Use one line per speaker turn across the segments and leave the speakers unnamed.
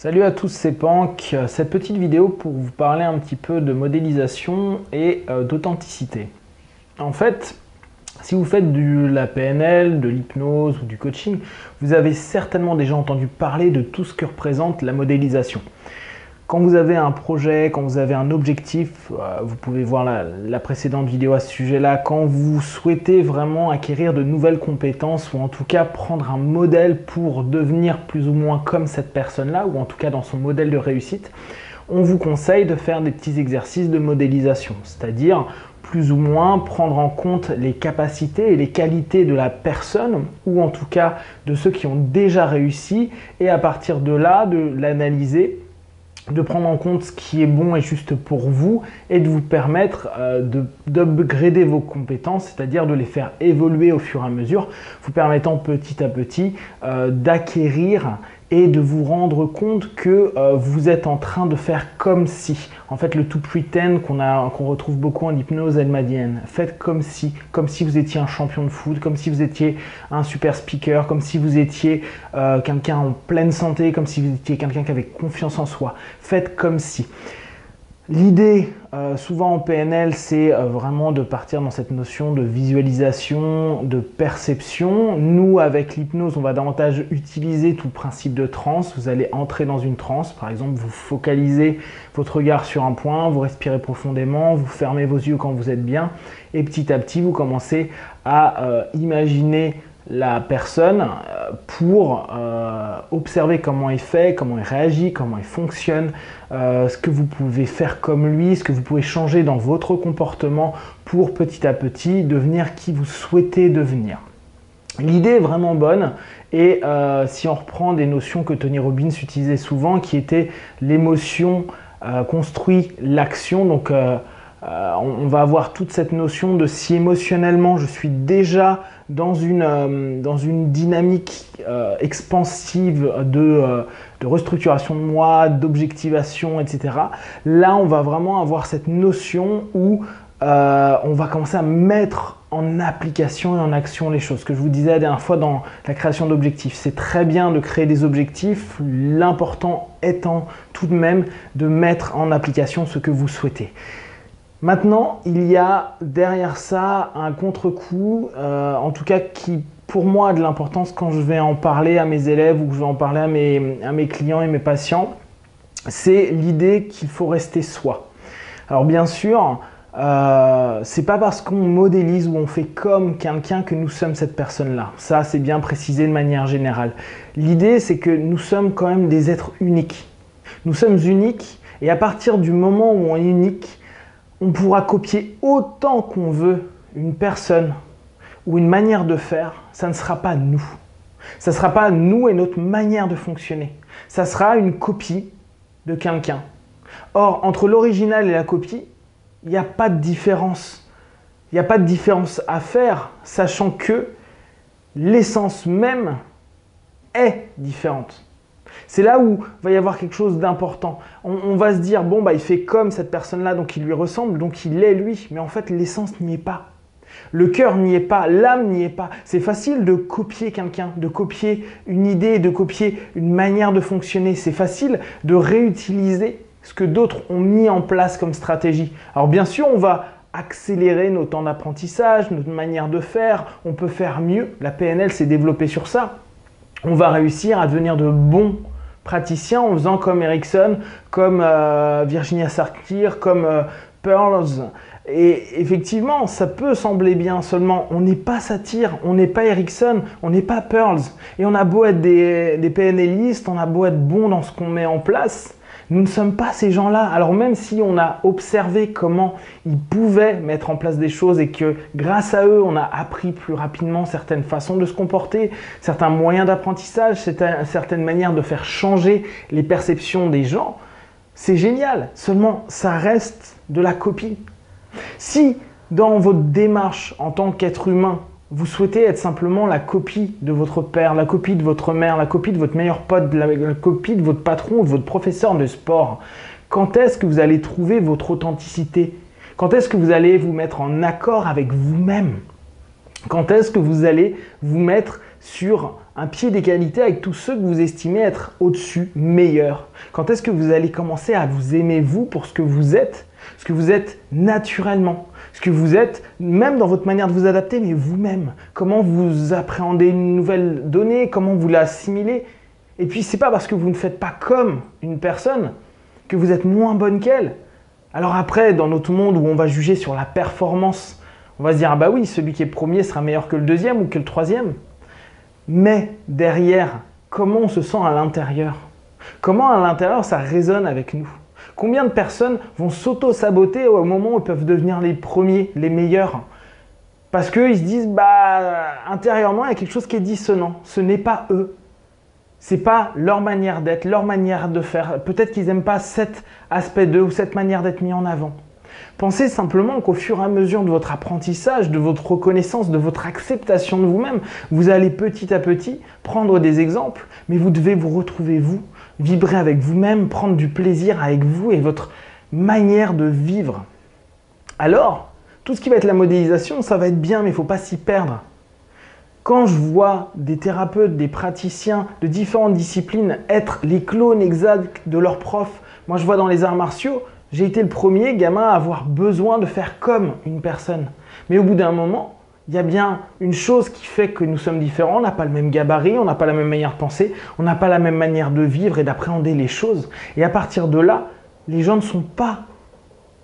Salut à tous, c'est Pank. Cette petite vidéo pour vous parler un petit peu de modélisation et d'authenticité. En fait, si vous faites de la PNL, de l'hypnose ou du coaching, vous avez certainement déjà entendu parler de tout ce que représente la modélisation. Quand vous avez un projet, quand vous avez un objectif, vous pouvez voir la précédente vidéo à ce sujet-là, quand vous souhaitez vraiment acquérir de nouvelles compétences ou en tout cas prendre un modèle pour devenir plus ou moins comme cette personne-là ou en tout cas dans son modèle de réussite, on vous conseille de faire des petits exercices de modélisation, c'est-à-dire plus ou moins prendre en compte les capacités et les qualités de la personne ou en tout cas de ceux qui ont déjà réussi et à partir de là, de l'analyser, de prendre en compte ce qui est bon et juste pour vous et de vous permettre d'upgrader vos compétences, c'est-à-dire de les faire évoluer au fur et à mesure, vous permettant petit à petit d'acquérir et de vous rendre compte que vous êtes en train de faire comme si. En fait, le to pretend qu'on retrouve beaucoup en hypnose elmadienne. Faites comme si vous étiez un champion de foot, comme si vous étiez un super speaker, comme si vous étiez quelqu'un en pleine santé, comme si vous étiez quelqu'un qui avait confiance en soi. Faites comme si. L'idée, souvent en PNL, c'est vraiment de partir dans cette notion de visualisation, de perception. Nous, avec l'hypnose, on va davantage utiliser tout le principe de transe. Vous allez entrer dans une transe, par exemple, vous focalisez votre regard sur un point, vous respirez profondément, vous fermez vos yeux quand vous êtes bien, et petit à petit, vous commencez à imaginer la personne pour observer comment il fait, comment il réagit, comment il fonctionne, ce que vous pouvez faire comme lui, ce que vous pouvez changer dans votre comportement pour petit à petit devenir qui vous souhaitez devenir. L'idée est vraiment bonne et si on reprend des notions que Tony Robbins utilisait souvent qui étaient l'émotion construit l'action, donc on va avoir toute cette notion de si émotionnellement je suis déjà dans une dynamique expansive de restructuration de moi, d'objectivation, etc. Là, on va vraiment avoir cette notion où on va commencer à mettre en application et en action les choses. Ce que je vous disais la dernière fois dans la création d'objectifs. C'est très bien de créer des objectifs, l'important étant tout de même de mettre en application ce que vous souhaitez. Maintenant, il y a derrière ça un contre-coup, en tout cas qui pour moi a de l'importance quand je vais en parler à mes élèves ou que je vais en parler à mes clients et mes patients, c'est l'idée qu'il faut rester soi. Alors bien sûr, c'est pas parce qu'on modélise ou on fait comme quelqu'un que nous sommes cette personne-là. Ça, c'est bien précisé de manière générale. L'idée, c'est que nous sommes quand même des êtres uniques. Nous sommes uniques et à partir du moment où on est unique, on pourra copier autant qu'on veut une personne ou une manière de faire, ça ne sera pas nous. Ça ne sera pas nous et notre manière de fonctionner. Ça sera une copie de quelqu'un. Or, entre l'original et la copie, il n'y a pas de différence. Il n'y a pas de différence à faire, sachant que l'essence même est différente. C'est là où va y avoir quelque chose d'important. On va se dire, bon, bah, il fait comme cette personne-là, donc il lui ressemble, donc il est lui. Mais en fait, l'essence n'y est pas. Le cœur n'y est pas, l'âme n'y est pas. C'est facile de copier quelqu'un, de copier une idée, de copier une manière de fonctionner. C'est facile de réutiliser ce que d'autres ont mis en place comme stratégie. Alors bien sûr, on va accélérer nos temps d'apprentissage, notre manière de faire. On peut faire mieux. La PNL s'est développée sur ça. On va réussir à devenir de bons praticiens en faisant comme Erickson, comme Virginia Satir, comme Pearls. Et effectivement, ça peut sembler bien, seulement on n'est pas Satir, on n'est pas Erickson, on n'est pas Pearls. Et on a beau être des PNListes, on a beau être bon dans ce qu'on met en place, nous ne sommes pas ces gens-là. Alors même si on a observé comment ils pouvaient mettre en place des choses et que grâce à eux, on a appris plus rapidement certaines façons de se comporter, certains moyens d'apprentissage, certaines manières de faire changer les perceptions des gens, c'est génial. Seulement, ça reste de la copie. Si dans votre démarche en tant qu'être humain, vous souhaitez être simplement la copie de votre père, la copie de votre mère, la copie de votre meilleur pote, la copie de votre patron, de votre professeur de sport, quand est-ce que vous allez trouver votre authenticité? Quand est-ce que vous allez vous mettre en accord avec vous-même? Quand est-ce que vous allez vous mettre sur un pied d'égalité avec tous ceux que vous estimez être au-dessus, meilleurs? Quand est-ce que vous allez commencer à vous aimer vous pour ce que vous êtes naturellement, ce que vous êtes, même dans votre manière de vous adapter, mais vous-même. Comment vous appréhendez une nouvelle donnée, comment vous l'assimilez. Et puis, c'est pas parce que vous ne faites pas comme une personne que vous êtes moins bonne qu'elle. Alors après, dans notre monde où on va juger sur la performance, on va se dire, ah bah oui, celui qui est premier sera meilleur que le deuxième ou que le troisième. Mais derrière, comment on se sent à l'intérieur? Comment à l'intérieur ça résonne avec nous? Combien de personnes vont s'auto-saboter au moment où ils peuvent devenir les premiers, les meilleurs? Parce qu'ils se disent, bah, intérieurement, il y a quelque chose qui est dissonant. Ce n'est pas eux. Ce n'est pas leur manière d'être, leur manière de faire. Peut-être qu'ils n'aiment pas cet aspect d'eux ou cette manière d'être mis en avant. Pensez simplement qu'au fur et à mesure de votre apprentissage, de votre reconnaissance, de votre acceptation de vous-même, vous allez petit à petit prendre des exemples, mais vous devez vous retrouver vous, vibrer avec vous-même, prendre du plaisir avec vous et votre manière de vivre. Alors, tout ce qui va être la modélisation, ça va être bien, mais il ne faut pas s'y perdre. Quand je vois des thérapeutes, des praticiens de différentes disciplines être les clones exacts de leurs profs, moi je vois dans les arts martiaux, j'ai été le premier gamin à avoir besoin de faire comme une personne. Mais au bout d'un moment, il y a bien une chose qui fait que nous sommes différents. On n'a pas le même gabarit, on n'a pas la même manière de penser, on n'a pas la même manière de vivre et d'appréhender les choses. Et à partir de là, les gens ne sont pas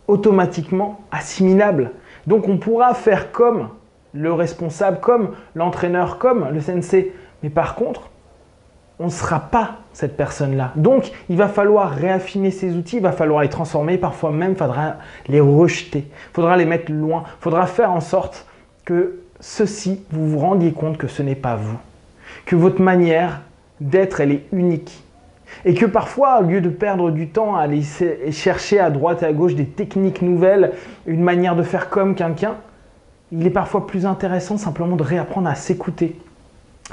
automatiquement assimilables. Donc on pourra faire comme le responsable, comme l'entraîneur, comme le sensei. Mais par contre, on ne sera pas cette personne-là. Donc, il va falloir réaffiner ces outils, il va falloir les transformer, parfois même, il faudra les rejeter, il faudra les mettre loin, il faudra faire en sorte que ceci, vous vous rendiez compte que ce n'est pas vous, que votre manière d'être, elle est unique. Et que parfois, au lieu de perdre du temps à aller chercher à droite et à gauche des techniques nouvelles, une manière de faire comme quelqu'un, il est parfois plus intéressant simplement de réapprendre à s'écouter.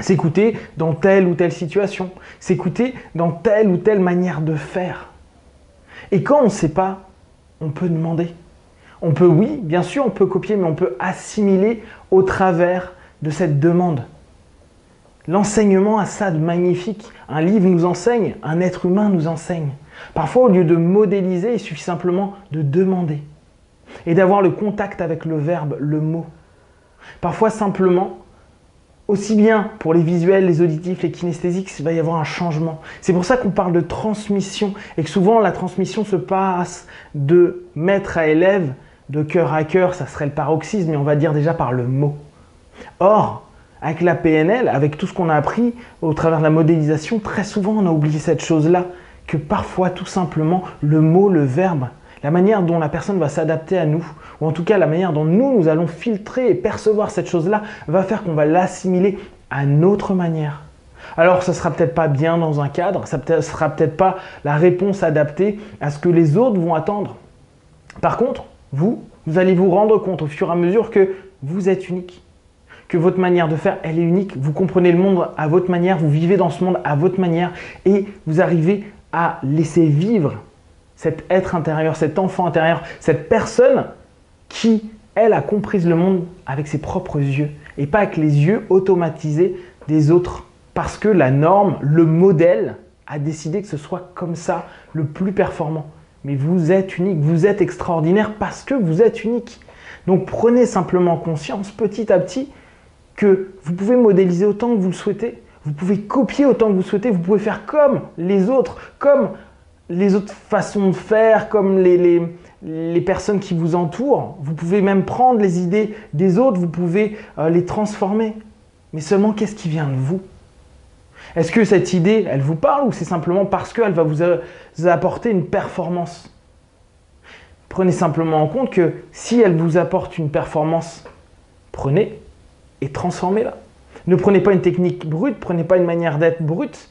S'écouter dans telle ou telle situation, s'écouter dans telle ou telle manière de faire. Et quand on ne sait pas, on peut demander. On peut, oui, bien sûr, on peut copier, mais on peut assimiler au travers de cette demande. L'enseignement a ça de magnifique. Un livre nous enseigne, un être humain nous enseigne. Parfois, au lieu de modéliser, il suffit simplement de demander et d'avoir le contact avec le verbe, le mot. Parfois, simplement, aussi bien pour les visuels, les auditifs, les kinesthésiques, il va y avoir un changement. C'est pour ça qu'on parle de transmission et que souvent la transmission se passe de maître à élève, de cœur à cœur, ça serait le paroxysme, mais on va dire déjà par le mot. Or, avec la PNL, avec tout ce qu'on a appris au travers de la modélisation, très souvent on a oublié cette chose-là, que parfois tout simplement le mot, le verbe, la manière dont la personne va s'adapter à nous, ou en tout cas la manière dont nous allons filtrer et percevoir cette chose-là, va faire qu'on va l'assimiler à notre manière. Alors ça ne sera peut-être pas bien dans un cadre, ça ne sera peut-être pas la réponse adaptée à ce que les autres vont attendre. Par contre, vous allez vous rendre compte au fur et à mesure que vous êtes unique, que votre manière de faire, elle est unique. Vous comprenez le monde à votre manière, vous vivez dans ce monde à votre manière et vous arrivez à laisser vivre cet être intérieur, cet enfant intérieur, cette personne qui, elle, a compris le monde avec ses propres yeux et pas avec les yeux automatisés des autres. Parce que la norme, le modèle, a décidé que ce soit comme ça, le plus performant. Mais vous êtes unique, vous êtes extraordinaire parce que vous êtes unique. Donc prenez simplement conscience petit à petit que vous pouvez modéliser autant que vous le souhaitez. Vous pouvez copier autant que vous souhaitez, vous pouvez faire comme les autres façons de faire, comme les personnes qui vous entourent. Vous pouvez même prendre les idées des autres, vous pouvez les transformer. Mais seulement, qu'est-ce qui vient de vous? Est-ce que cette idée, elle vous parle ou c'est simplement parce qu'elle va vous apporter une performance? Prenez simplement en compte que si elle vous apporte une performance, prenez et transformez-la. Ne prenez pas une technique brute, prenez pas une manière d'être brute.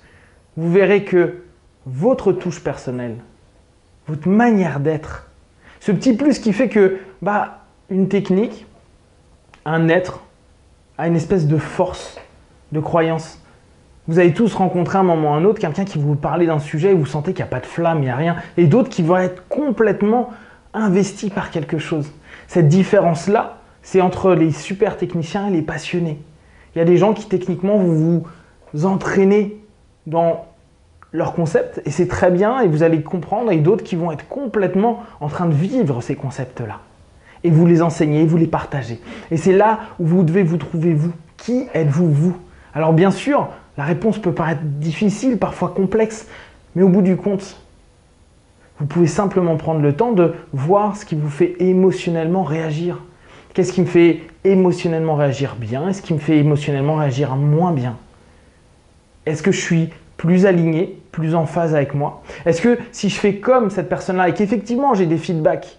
Vous verrez que votre touche personnelle, votre manière d'être, ce petit plus qui fait que une technique, un être, a une espèce de force, de croyance. Vous avez tous rencontré à un moment ou à un autre quelqu'un qui vous parlait d'un sujet et vous sentez qu'il n'y a pas de flamme, il n'y a rien, et d'autres qui vont être complètement investis par quelque chose. Cette différence-là, c'est entre les super techniciens et les passionnés. Il y a des gens qui techniquement vont vous entraîner dans leur concept et c'est très bien et vous allez comprendre, et d'autres qui vont être complètement en train de vivre ces concepts-là. Et vous les enseignez, vous les partagez. Et c'est là où vous devez vous trouver vous. Qui êtes-vous, vous? Alors bien sûr, la réponse peut paraître difficile, parfois complexe, mais au bout du compte, vous pouvez simplement prendre le temps de voir ce qui vous fait émotionnellement réagir. Qu'est-ce qui me fait émotionnellement réagir bien? Est-ce qui me fait émotionnellement réagir moins bien? Est-ce que je suis plus aligné, plus en phase avec moi? Est-ce que si je fais comme cette personne-là et qu'effectivement j'ai des feedbacks,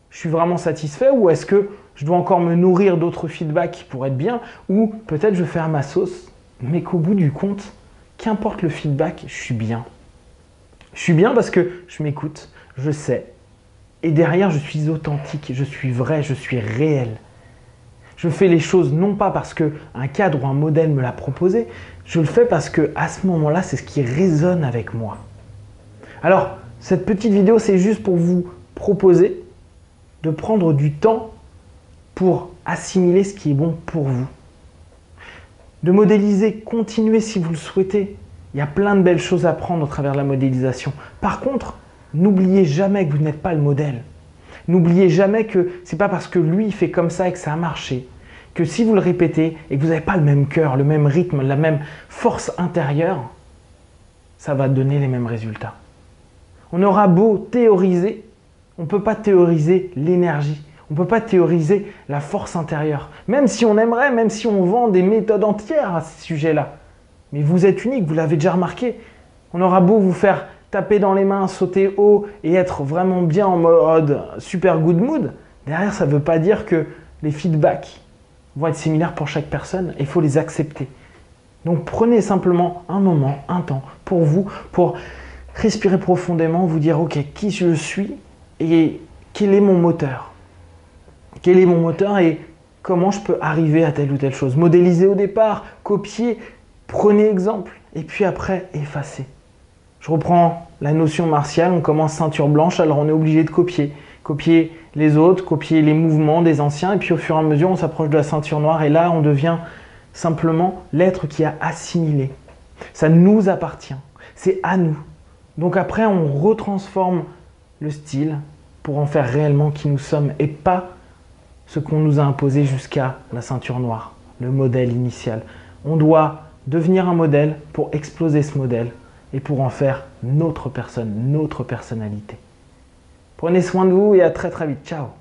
je suis vraiment satisfait, ou est-ce que je dois encore me nourrir d'autres feedbacks pour être bien, ou peut-être je vais faire ma sauce, mais qu'au bout du compte, qu'importe le feedback, je suis bien. Je suis bien parce que je m'écoute, je sais, et derrière je suis authentique, je suis vrai, je suis réel. Je fais les choses non pas parce qu'un cadre ou un modèle me l'a proposé, je le fais parce que à ce moment-là, c'est ce qui résonne avec moi. Alors, cette petite vidéo, c'est juste pour vous proposer de prendre du temps pour assimiler ce qui est bon pour vous. De modéliser, continuez si vous le souhaitez. Il y a plein de belles choses à apprendre au travers de la modélisation. Par contre, n'oubliez jamais que vous n'êtes pas le modèle. N'oubliez jamais que ce n'est pas parce que lui il fait comme ça et que ça a marché, que si vous le répétez et que vous n'avez pas le même cœur, le même rythme, la même force intérieure, ça va donner les mêmes résultats. On aura beau théoriser, on ne peut pas théoriser l'énergie, on ne peut pas théoriser la force intérieure. Même si on aimerait, même si on vend des méthodes entières à ce sujet-là. Mais vous êtes unique, vous l'avez déjà remarqué. On aura beau vous faire taper dans les mains, sauter haut et être vraiment bien en mode super good mood, derrière ça ne veut pas dire que les feedbacks vont être similaires pour chaque personne et il faut les accepter. Donc prenez simplement un moment, un temps pour vous, pour respirer profondément, vous dire ok, qui je suis et quel est mon moteur? Quel est mon moteur et comment je peux arriver à telle ou telle chose? Modéliser au départ, copier, prenez exemple et puis après effacez. Je reprends la notion martiale, on commence ceinture blanche, alors on est obligé de copier. Copier les autres, copier les mouvements des anciens, et puis au fur et à mesure, on s'approche de la ceinture noire, et là, on devient simplement l'être qui a assimilé. Ça nous appartient, c'est à nous. Donc après, on retransforme le style pour en faire réellement qui nous sommes, et pas ce qu'on nous a imposé jusqu'à la ceinture noire, le modèle initial. On doit devenir un modèle pour exploser ce modèle, et pour en faire notre personne, notre personnalité. Prenez soin de vous et à très très vite. Ciao!